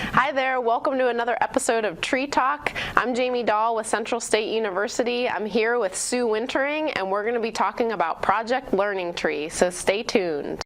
Hi there, welcome to another episode of Tree Talk. I'm Jamie Dahl with Central State University. I'm here with Sue Wintering, and we're going to be talking about Project Learning Tree, so stay tuned.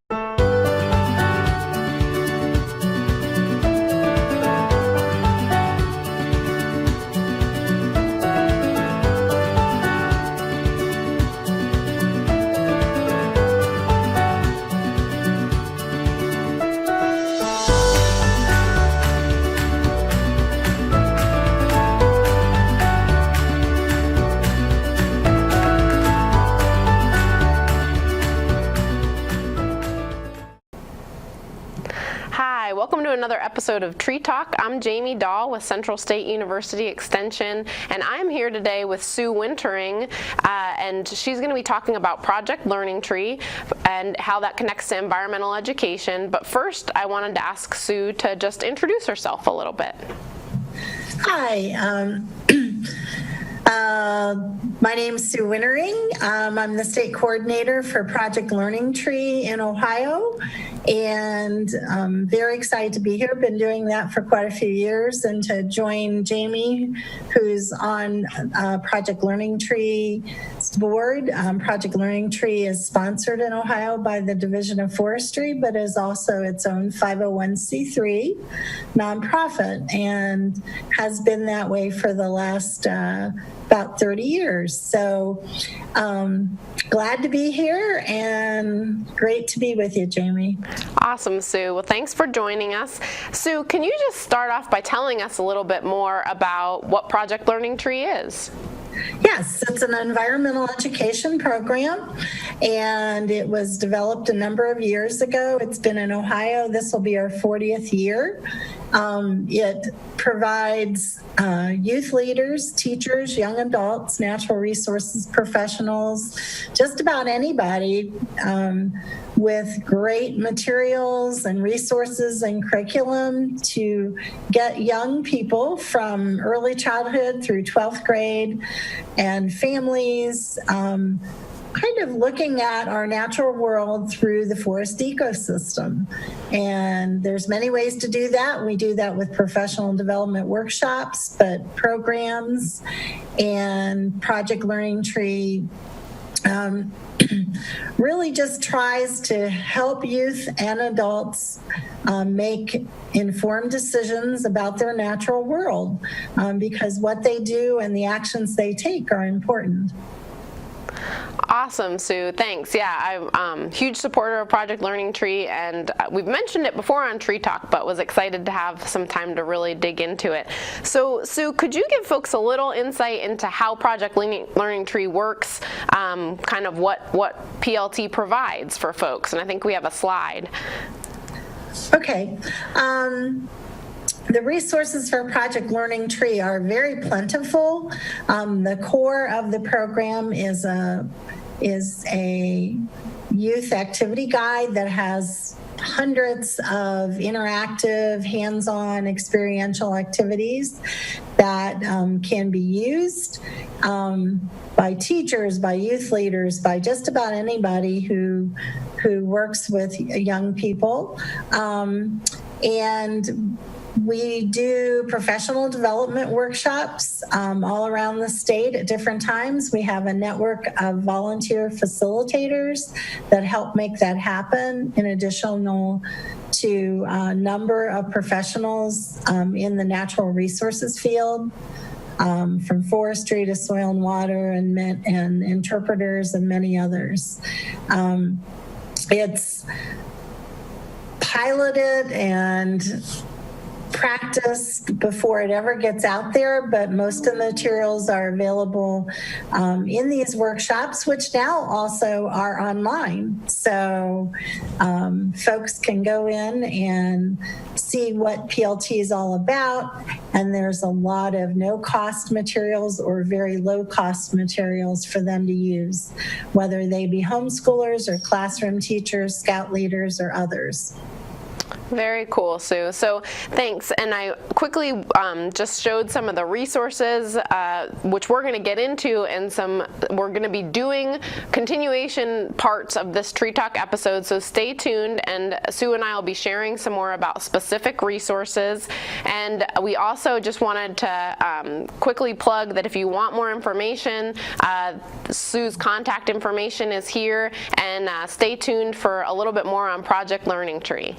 Welcome to another episode of Tree Talk. I'm Jamie Dahl with Central State University Extension, and I'm here today with Sue Wintering, and she's going to be talking about Project Learning Tree and how that connects to environmental education. But first, I wanted to ask Sue to just introduce herself a little bit. Hi. My name is Sue Wintering. I'm the state coordinator for Project Learning Tree in Ohio, and I'm very excited to be here. Been doing that for quite a few years, and to join Jamie, who's on Project Learning Tree's board. Project Learning Tree is sponsored in Ohio by the Division of Forestry, but is also its own 501c3 nonprofit, and has been that way for the last about 30 years. So glad to be here and great to be with you, Jamie. Awesome, Sue. Well, thanks for joining us. Sue, can you just start off by telling us a little bit more about what Project Learning Tree is? Yes, it's an environmental education program, and it was developed a number of years ago. It's been in Ohio. This will be our 40th year. It provides youth leaders, teachers, young adults, natural resources professionals, just about anybody with great materials and resources and curriculum to get young people from early childhood through 12th grade and families kind of looking at our natural world through the forest ecosystem. And there's many ways to do that. We do that with professional development workshops, but programs and Project Learning Tree really just tries to help youth and adults make informed decisions about their natural world, because what they do and the actions they take are important. Awesome, Sue. Thanks. Yeah, I'm a huge supporter of Project Learning Tree, and we've mentioned it before on Tree Talk, but was excited to have some time to really dig into it. So, Sue, could you give folks a little insight into how Project Learning Tree works, kind of what PLT provides for folks? And I think we have a slide. Okay. The resources for Project Learning Tree are very plentiful. The core of the program is a youth activity guide that has hundreds of interactive, hands-on, experiential activities that can be used by teachers, by youth leaders, by just about anybody who works with young people. And we do professional development workshops all around the state at different times. We have a network of volunteer facilitators that help make that happen, in addition to a number of professionals in the natural resources field, from forestry to soil and water and interpreters and many others. It's piloted and practiced before it ever gets out there, but most of the materials are available in these workshops, which now also are online. So folks can go in and see what PLT is all about, and there's a lot of no-cost materials or very low-cost materials for them to use, whether they be homeschoolers or classroom teachers, scout leaders, or others. Very cool, Sue. So thanks. And I quickly just showed some of the resources, which we're going to get into, and we're going to be doing continuation parts of this Tree Talk episode. So stay tuned, and Sue and I will be sharing some more about specific resources. And we also just wanted to quickly plug that if you want more information, Sue's contact information is here, and stay tuned for a little bit more on Project Learning Tree.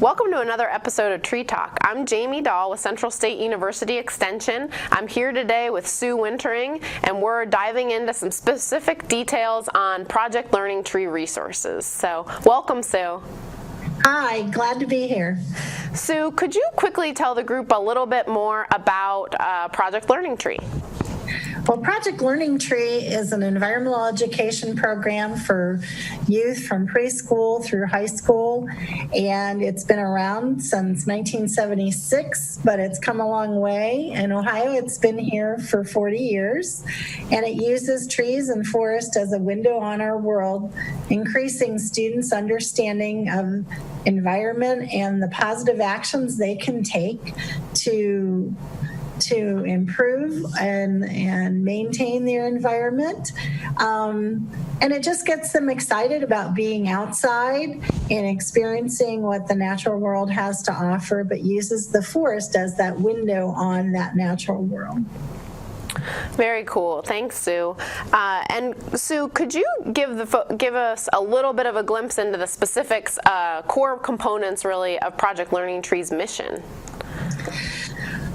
Welcome to another episode of Tree Talk. I'm Jamie Dahl with Central State University Extension. I'm here today with Sue Wintering, and we're diving into some specific details on Project Learning Tree resources. So welcome, Sue. Hi, glad to be here. Sue, could you quickly tell the group a little bit more about Project Learning Tree? Well, Project Learning Tree is an environmental education program for youth from preschool through high school, and it's been around since 1976, but it's come a long way. In Ohio, it's been here for 40 years, and it uses trees and forest as a window on our world, increasing students' understanding of environment and the positive actions they can take to improve and maintain their environment. And it just gets them excited about being outside and experiencing what the natural world has to offer, but uses the forest as that window on that natural world. Very cool. Thanks, Sue. And Sue, could you give us a little bit of a glimpse into the specifics, core components really of Project Learning Tree's mission?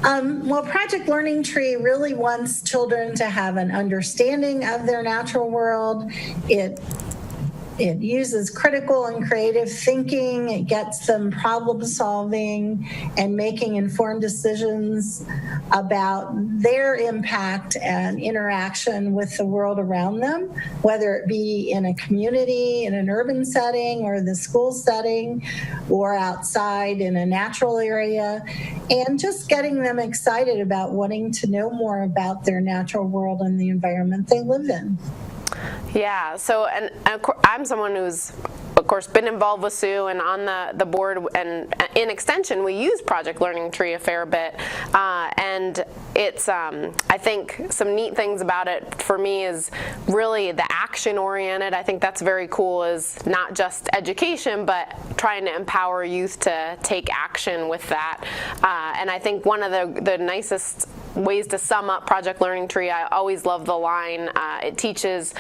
Well, Project Learning Tree really wants children to have an understanding of their natural world. It uses critical and creative thinking. It gets them problem solving and making informed decisions about their impact and interaction with the world around them, whether it be in a community, in an urban setting, or the school setting, or outside in a natural area, and just getting them excited about wanting to know more about their natural world and the environment they live in. Yeah, so and I'm someone who's, of course, been involved with Sue and on the board, and in Extension we use Project Learning Tree a fair bit, and it's I think some neat things about it for me is really the action oriented. I think that's very cool, is not just education but trying to empower youth to take action with that, and I think one of the nicest ways to sum up Project Learning Tree, I always love the line, it teaches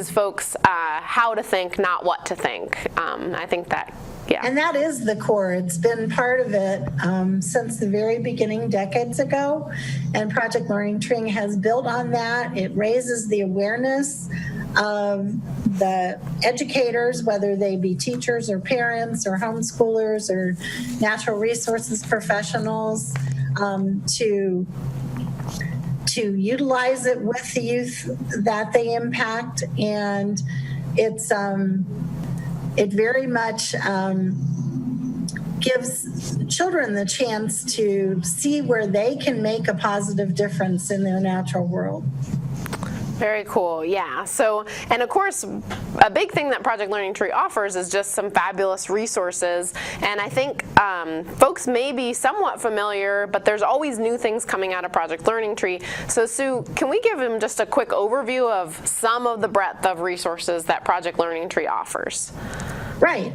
folks how to think, not what to think. I think that, yeah. And that is the core. It's been part of it since the very beginning, decades ago. And Project Learning Tree has built on that. It raises the awareness of the educators, whether they be teachers or parents or homeschoolers or natural resources professionals, to utilize it with the youth that they impact. And it very much gives children the chance to see where they can make a positive difference in their natural world. Very cool, yeah. So, and of course, a big thing that Project Learning Tree offers is just some fabulous resources. And I think folks may be somewhat familiar, but there's always new things coming out of Project Learning Tree. So Sue, can we give them just a quick overview of some of the breadth of resources that Project Learning Tree offers? Right.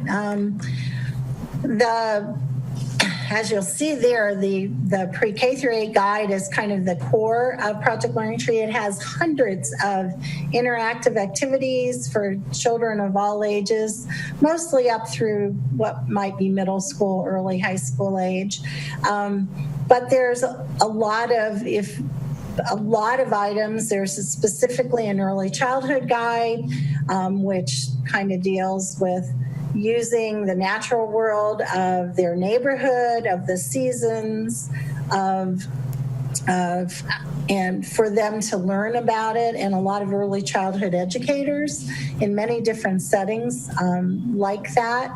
As you'll see there, the pre-K through 8 guide is kind of the core of Project Learning Tree. It has hundreds of interactive activities for children of all ages, mostly up through what might be middle school, early high school age. But there's a lot of items. There's specifically an early childhood guide, which kind of deals with using the natural world of their neighborhood, of the seasons, and for them to learn about it, and a lot of early childhood educators in many different settings like that.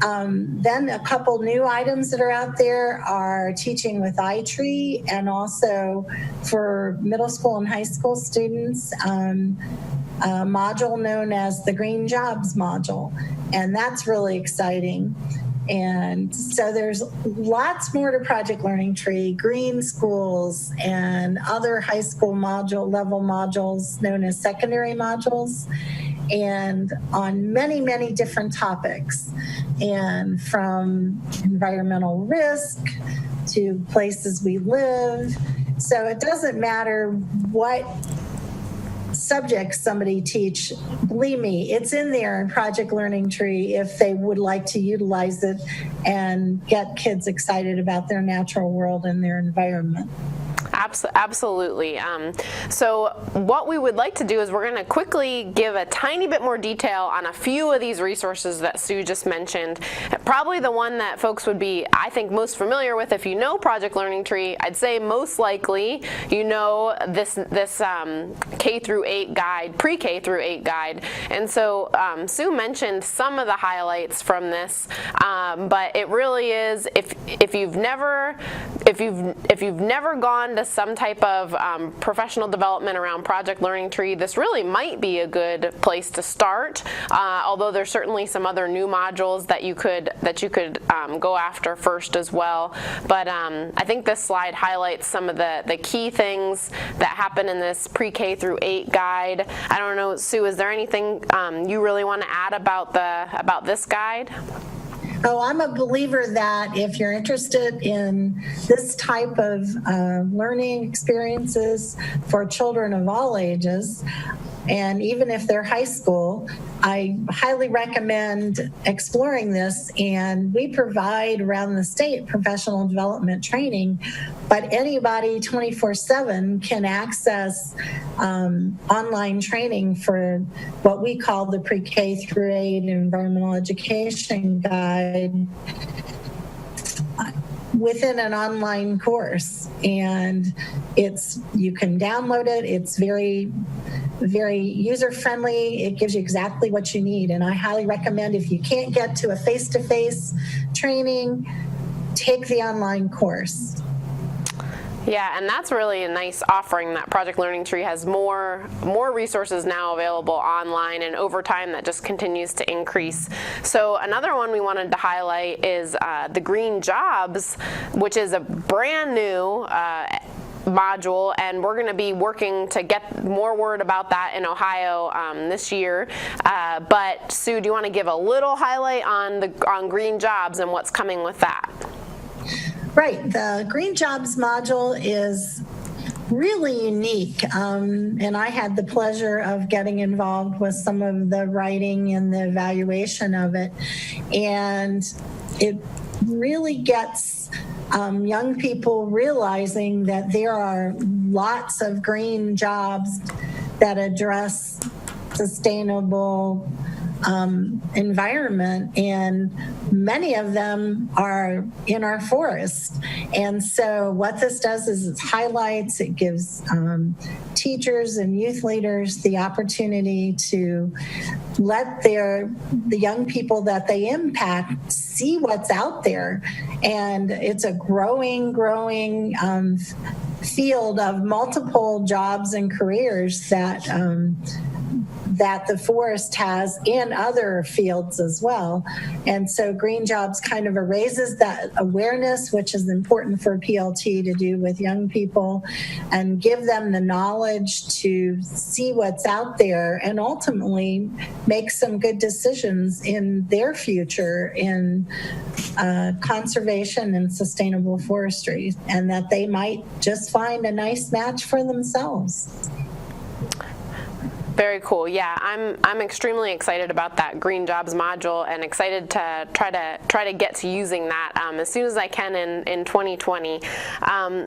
Then a couple new items that are out there are teaching with Itri, and also for middle school and high school students, a module known as the Green Jobs module, and that's really exciting. And so there's lots more to Project Learning Tree, green schools, and other high school module level modules known as secondary modules, and on many, many different topics, and from environmental risk to places we live. So it doesn't matter what subject somebody teach, believe me, it's in there in Project Learning Tree if they would like to utilize it and get kids excited about their natural world and their environment. Absolutely. So what we would like to do is we're going to quickly give a tiny bit more detail on a few of these resources that Sue just mentioned. Probably the one that folks would be, I think, most familiar with if you know Project Learning Tree. I'd say most likely you know this K through 8 guide, pre-K through 8 guide. And so Sue mentioned some of the highlights from this, but it really is, if you've never gone to some type of professional development around Project Learning Tree, this really might be a good place to start, although there's certainly some other new modules that you could go after first as well. But I think this slide highlights some of the key things that happen in this pre-K through 8 guide. I don't know, Sue, is there anything you really want to add about this guide? Oh, I'm a believer that if you're interested in this type of learning experiences for children of all ages, and even if they're high school, I highly recommend exploring this. And we provide around the state professional development training, but anybody 24/7 can access online training for what we call the pre-K through 8 environmental education guide within an online course. And you can download it. It's very user-friendly. It gives you exactly what you need. And I highly recommend, if you can't get to a face-to-face training, take the online course. Yeah, and that's really a nice offering that Project Learning Tree has more resources now available online, and over time that just continues to increase. So another one we wanted to highlight is the Green Jobs, which is a brand new module, and we're going to be working to get more word about that in Ohio this year. But Sue, do you want to give a little highlight on Green Jobs and what's coming with that? Right. The Green Jobs module is really unique, and I had the pleasure of getting involved with some of the writing and the evaluation of it, and it really gets young people realizing that there are lots of green jobs that address sustainable environment, and many of them are in our forest. And so what this does is it highlights, it gives teachers and youth leaders the opportunity to let the young people that they impact see what's out there. And it's a growing field of multiple jobs and careers that the forest has in other fields as well. And so Green Jobs kind of raises that awareness, which is important for PLT to do with young people, and give them the knowledge to see what's out there and ultimately make some good decisions in their future in conservation and sustainable forestry, and that they might just find a nice match for themselves. Very cool. Yeah, I'm extremely excited about that Green Jobs module, and excited to try to get to using that as soon as I can in 2020.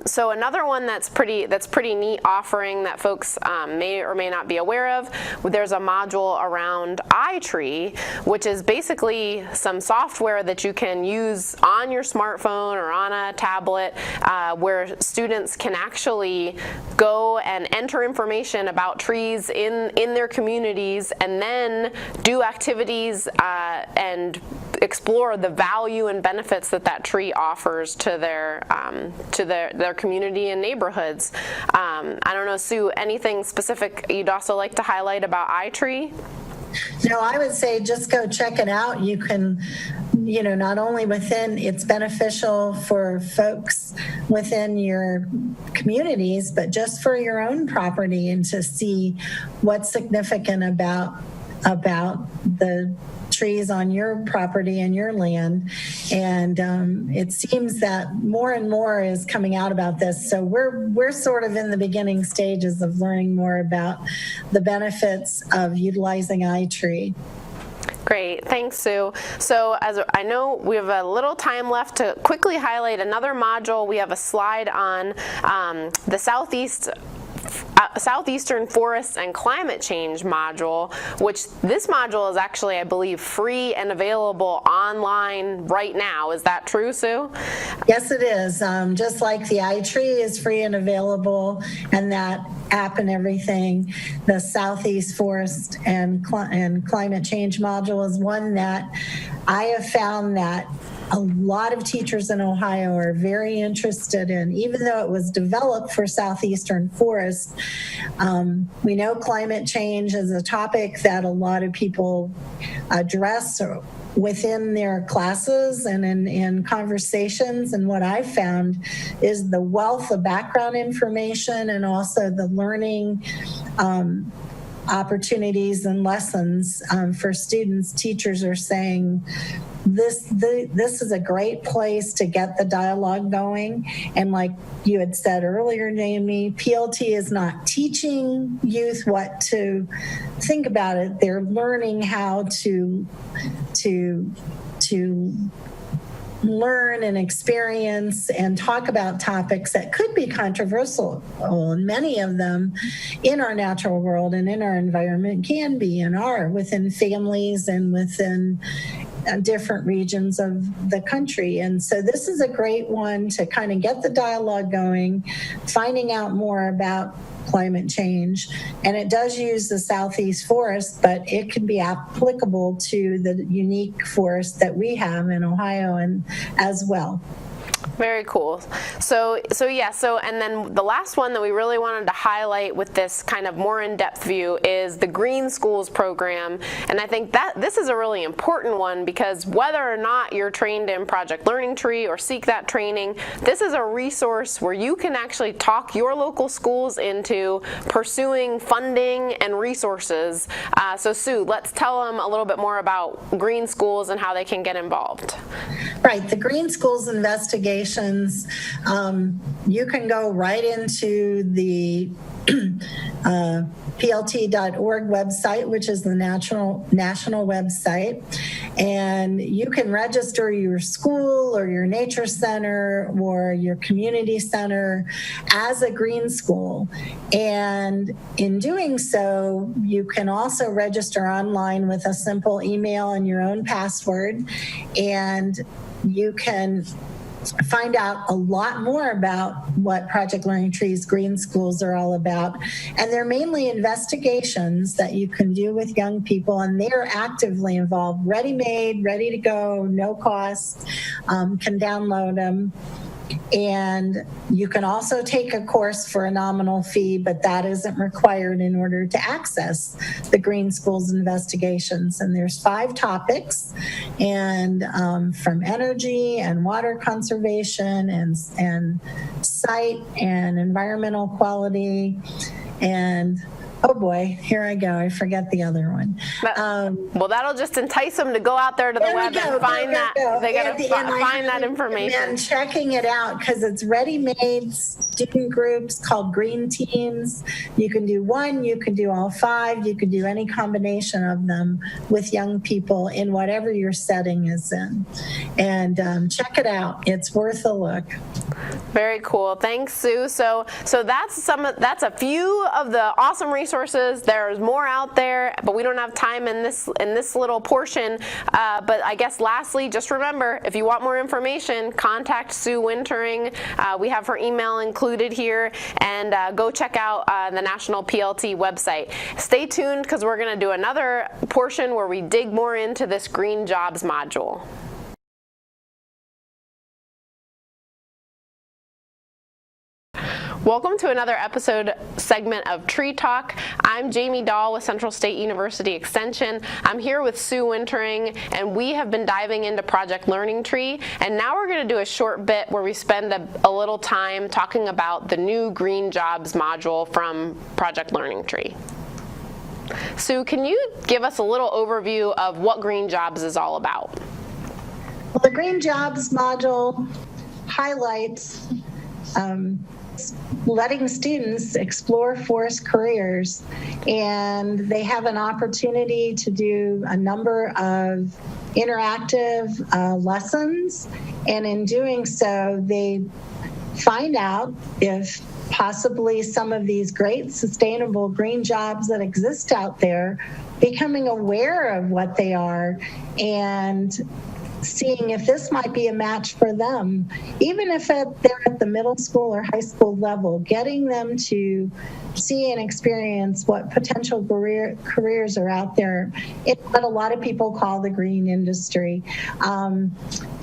So another one that's pretty neat offering that folks may or may not be aware of. There's a module around Itri, which is basically some software that you can use on your smartphone or on a tablet, where students can actually go and enter information about trees in in their communities, and then do activities and explore the value and benefits that that tree offers to their community and neighborhoods. I don't know, Sue, anything specific you'd also like to highlight about Itri? No, I would say just go check it out. You can, not only it's beneficial for folks within your communities, but just for your own property, and to see what's significant about the trees on your property and your land. And it seems that more and more is coming out about this. So we're sort of in the beginning stages of learning more about the benefits of utilizing Itri. Great, thanks, Sue. So as I know we have a little time left to quickly highlight another module. We have a slide on the Southeastern Forests and Climate Change module, which this module is actually, I believe, free and available online right now. Is that true, Sue? Yes, it is. Just like the Itri is free and available, and that app and everything, the Southeast Forest and Climate Change module is one that I have found that a lot of teachers in Ohio are very interested in, even though it was developed for southeastern forests. We know climate change is a topic that a lot of people address within their classes and in conversations. And what I've found is the wealth of background information and also the learning opportunities and lessons for students. Teachers are saying this is a great place to get the dialogue going. And like you had said earlier, Jamie, PLT is not teaching youth what to think about it. They're learning how to learn and experience and talk about topics that could be controversial, and many of them in our natural world and in our environment can be and are within families and within different regions of the country. And so this is a great one to kind of get the dialogue going, finding out more about climate change. And it does use the Southeast forest, but it can be applicable to the unique forest that we have in Ohio and as well. Very cool. So and then the last one that we really wanted to highlight with this kind of more in-depth view is the Green Schools program. And I think that this is a really important one, because whether or not you're trained in Project Learning Tree or seek that training, this is a resource where you can actually talk your local schools into pursuing funding and resources. So Sue, let's tell them a little bit more about Green Schools and how they can get involved. Right, the Green Schools investigations, you can go right into the PLT.org website, which is the national website, and you can register your school or your nature center or your community center as a green school. And in doing so, you can also register online with a simple email and your own password, and you can find out a lot more about what Project Learning Tree's Green Schools are all about. And they're mainly investigations that you can do with young people, and they're actively involved, ready-made, ready to go, no cost, can download them. And you can also take a course for a nominal fee, but that isn't required in order to access the Green Schools investigations. And there's 5 topics, and from energy and water conservation and site and environmental quality and oh boy, here I go. I forget the other one. Well, that'll just entice them to go out there to the web and find that. They got to find that information. And checking it out, because it's ready-made student groups called green teams. You can do one, you can do all 5, you can do any combination of them with young people in whatever your setting is in. And check it out. It's worth a look. Very cool. Thanks, Sue. So that's a few of the awesome resources. There's more out there, but we don't have time in this little portion. But I guess lastly, just remember, if you want more information, contact Sue Wintering. We have her email included included here, and go check out the National PLT website. Stay tuned because we're going to do another portion where we dig more into this Green Jobs module. Welcome to another segment of Tree Talk. I'm Jamie Dahl with Central State University Extension. I'm here with Sue Wintering, and we have been diving into Project Learning Tree, and now we're going to do a short bit where we spend a little time talking about the new Green Jobs module from Project Learning Tree. Sue, can you give us a little overview of what Green Jobs is all about? Well, the Green Jobs module highlights letting students explore forest careers, and they have an opportunity to do a number of interactive lessons, and in doing so they find out if possibly some of these great sustainable green jobs that exist out there, becoming aware of what they are and seeing if this might be a match for them, even if they're at the middle school or high school level, getting them to see and experience what potential careers are out there in what a lot of people call the green industry.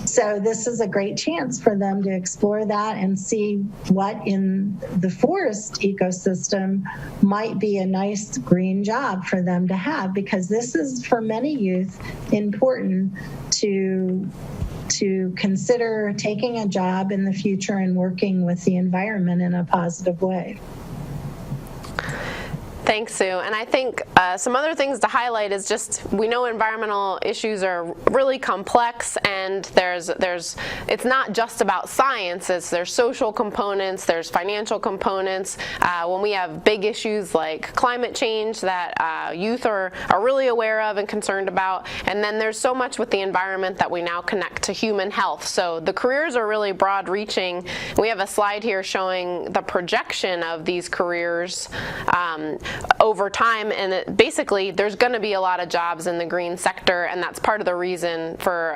So this is a great chance for them to explore that and see what in the forest ecosystem might be a nice green job for them to have, because this is for many youth important to consider taking a job in the future and working with the environment in a positive way. Thanks, Sue. And I think some other things to highlight is just, we know environmental issues are really complex, and it's not just about science. There's social components, there's financial components. When we have big issues like climate change that youth are really aware of and concerned about, and then there's so much with the environment that we now connect to human health. So the careers are really broad-reaching. We have a slide here showing the projection of these careers over time, and basically there's going to be a lot of jobs in the green sector, and that's part of the reason for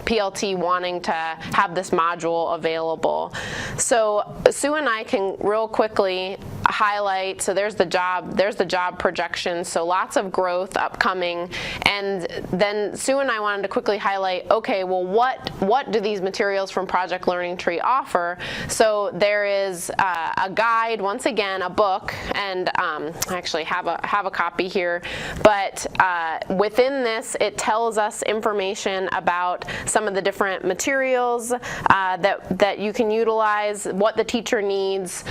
PLT wanting to have this module available. So Sue and I can real quickly highlight, so there's the job projection, so lots of growth upcoming, and then Sue and I wanted to quickly highlight, okay, well what do these materials from Project Learning Tree offer? So there is a guide, once again a book, and I actually have a copy here, but within this it tells us information about some of the different materials that you can utilize, what the teacher needs,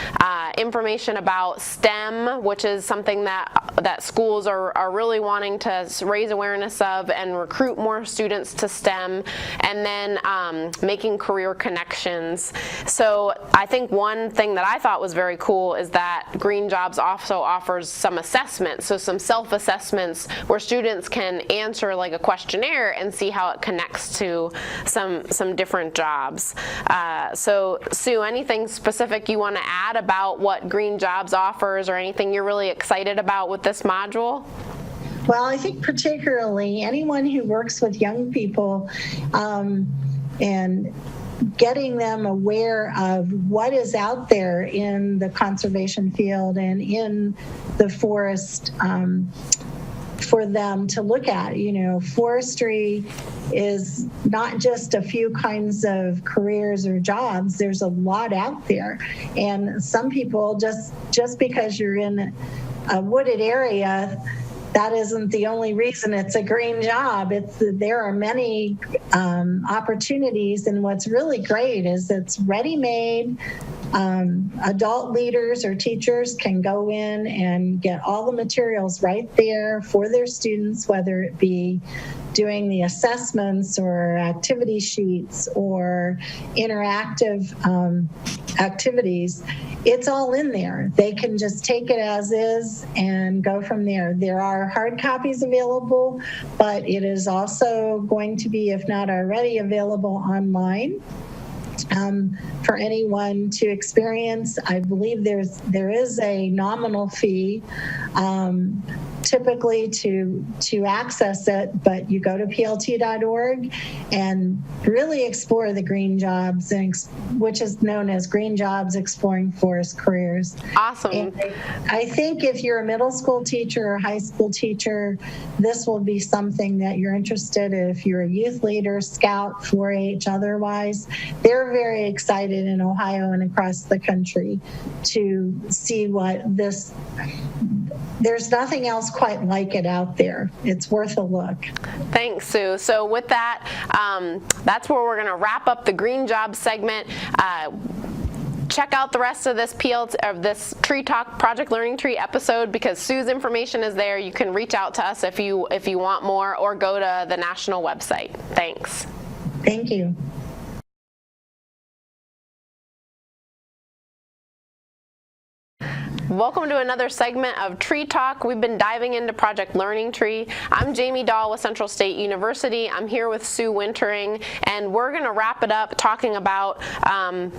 information about STEM, which is something that schools are really wanting to raise awareness of and recruit more students to STEM, and then making career connections. So I think one thing that I thought was very cool is that Green Jobs also offers some assessments, so some self-assessments where students can answer like a questionnaire and see how it connects to some different jobs. So Sue, anything specific you want to add about what Green Jobs offers, or anything you're really excited about with this module? Well, I think particularly anyone who works with young people and getting them aware of what is out there in the conservation field and in the forest for them to look at. You know, forestry is not just a few kinds of careers or jobs. There's a lot out there, and some people just because you're in a wooded area, that isn't the only reason it's a green job. There are many opportunities, and what's really great is it's ready-made. Adult leaders or teachers can go in and get all the materials right there for their students, whether it be doing the assessments or activity sheets or interactive activities. It's all in there. They can just take it as is and go from there. There are hard copies available, but it is also going to be, if not already, available online for anyone to experience. I believe there is a nominal fee typically to access it, but you go to plt.org and really explore the green jobs, which is known as Green Jobs Exploring Forest Careers. Awesome. And I think if you're a middle school teacher or high school teacher, this will be something that you're interested in. If you're a youth leader, scout, 4-H, otherwise, they're very excited in Ohio and across the country to see what this. There's nothing else quite like it out there. It's worth a look. Thanks, Sue. So with that, that's where we're going to wrap up the Green Jobs segment. Check out the rest of this this Tree Talk Project Learning Tree episode, because Sue's information is there. You can reach out to us if you want more, or go to the national website. Thanks. Thank you. Welcome to another segment of Tree Talk. We've been diving into Project Learning Tree. I'm Jamie Dahl with Central State University. I'm here with Sue Wintering, and we're going to wrap it up talking about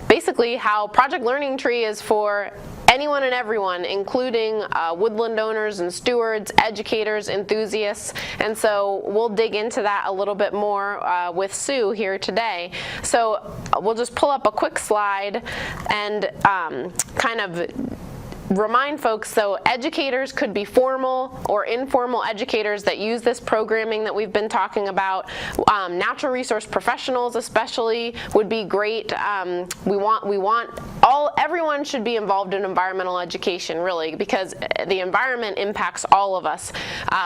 basically how Project Learning Tree is for anyone and everyone, including woodland owners and stewards, educators, enthusiasts, and so we'll dig into that a little bit more with Sue here today. So we'll just pull up a quick slide and kind of remind folks, so educators could be formal or informal educators that use this programming that we've been talking about. Natural resource professionals especially would be great. Everyone should be involved in environmental education, really, because the environment impacts all of us.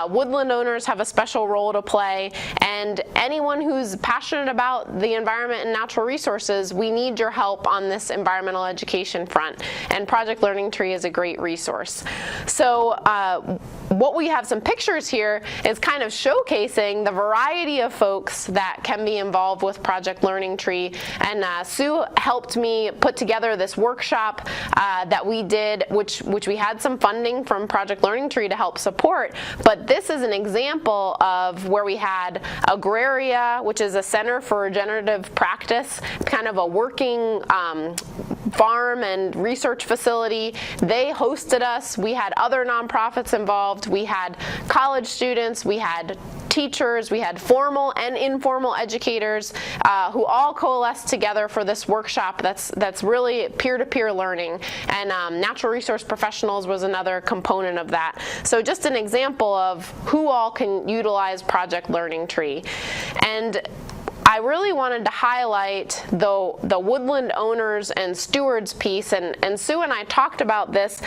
Woodland owners have a special role to play, and anyone who's passionate about the environment and natural resources, we need your help on this environmental education front, and Project Learning Tree is a great resource. So what we have some pictures here is kind of showcasing the variety of folks that can be involved with Project Learning Tree, and Sue helped me put together this workshop that we did, which we had some funding from Project Learning Tree to help support, but this is an example of where we had Agraria, which is a center for regenerative practice, kind of a working farm and research facility. They hosted us. We had other nonprofits involved. We had college students. We had teachers. We had formal and informal educators who all coalesced together for this workshop that's really peer-to-peer learning. And natural resource professionals was another component of that. So just an example of who all can utilize Project Learning Tree. And I really wanted to highlight the woodland owners and stewards piece, and Sue and I talked about this.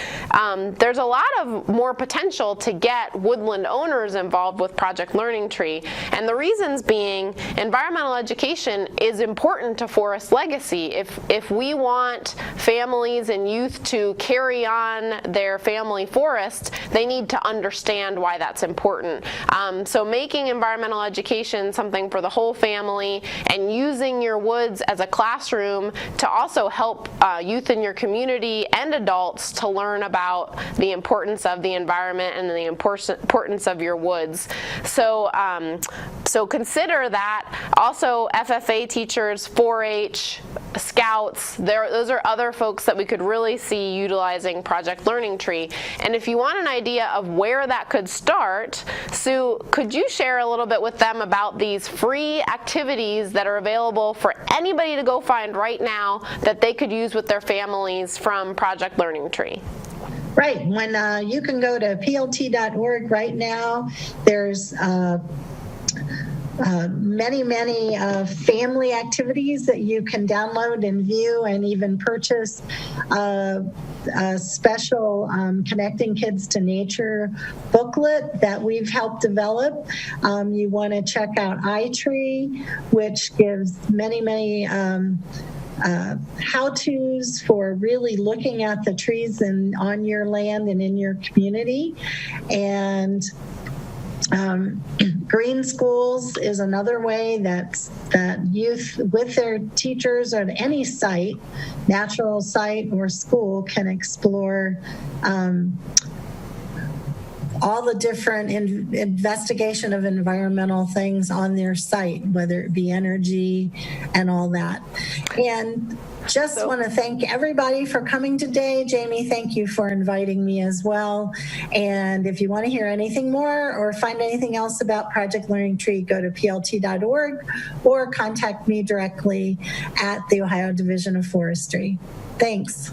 There's a lot of more potential to get woodland owners involved with Project Learning Tree, and the reasons being environmental education is important to forest legacy. If we want families and youth to carry on their family forest, they need to understand why that's important. So making environmental education something for the whole family and using your woods as a classroom to also help youth in your community and adults to learn about the importance of the environment and the importance of your woods. So, so consider that. Also FFA teachers, 4-H, scouts, those are other folks that we could really see utilizing Project Learning Tree. And if you want an idea of where that could start, Sue, could you share a little bit with them about these free activities that are available for anybody to go find right now that they could use with their families from Project Learning Tree? Right. When you can go to plt.org right now, there's many family activities that you can download and view and even purchase. A special Connecting Kids to Nature booklet that we've helped develop. You want to check out Itri, which gives many how-tos for really looking at the trees on your land and in your community. And Green Schools is another way that youth with their teachers at any site, natural site or school, can explore all the different investigation of environmental things on their site, whether it be energy and all that. And Just want to thank everybody for coming today. Jamie, thank you for inviting me as well. And if you want to hear anything more or find anything else about Project Learning Tree, go to plt.org or contact me directly at the Ohio Division of Forestry. Thanks.